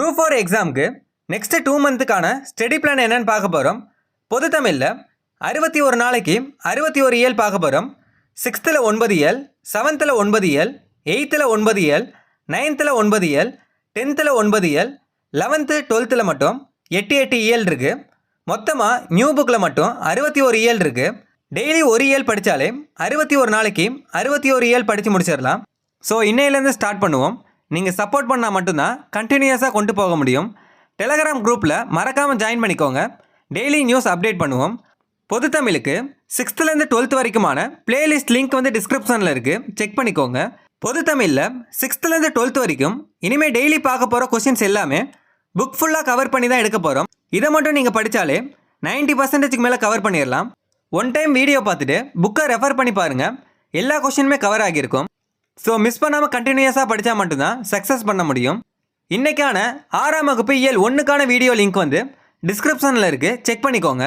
Group 4 எக்ஸாமுக்கு next 2 மந்த்துக்கான study plan என்னன்னு பார்க்க போகிறோம். பொது தமிழில் 61 நாளைக்கு 61 இயல் பார்க்க போகிறோம். 6th 9 இயல், 7th 9 இயல், 8th 9 இயல், 9th 9 இயல், 10th 9 இயல், 11th 12th மட்டும் 8 இயல் இருக்குது. மொத்தமாக நியூ புக்கில் மட்டும் 61 இயல் இருக்குது. டெய்லி ஒரு இயல் படித்தாலே 61 நாளைக்கு 61 இயல் படித்து முடிச்சிடலாம். ஸோ இன்னையிலேருந்து ஸ்டார்ட் பண்ணுவோம். நீங்கள் சப்போர்ட் பண்ணால் மட்டும்தான் கண்டினியூஸாக கொண்டு போக முடியும். டெலகிராம் குரூப்பில் மறக்காமல் ஜாயின் பண்ணிக்கோங்க. டெய்லி நியூஸ் அப்டேட் பண்ணுவோம். பொது தமிழுக்கு 6th 12th வரைக்குமான பிளேலிஸ்ட் லிங்க் டிஸ்கிரிப்ஷனில் இருக்குது, செக் பண்ணிக்கோங்க. பொது தமிழில் 6th 12th வரைக்கும் இனிமேல் டெய்லி பார்க்க போகிற கொஷின்ஸ் எல்லாமே புக் ஃபுல்லாக கவர் பண்ணி தான் எடுக்க போகிறோம். இதை மட்டும் நீங்கள் படித்தாலே 90% மேலே கவர் பண்ணிடலாம். ஒன் டைம் வீடியோ பார்த்துட்டு புக்கை ரெஃபர் பண்ணி பாருங்கள், எல்லா கொஷினுமே கவர் ஆகியிருக்கும். ஸோ மிஸ் பண்ணாமல் கண்டினியூஸாக படித்தா மட்டும்தான் சக்ஸஸ் பண்ண முடியும். இன்றைக்கான 6ஆம் வகுப்பு இயல் 1க்கான வீடியோ லிங்க் டிஸ்கிரிப்ஷனில் இருக்குது, செக் பண்ணிக்கோங்க.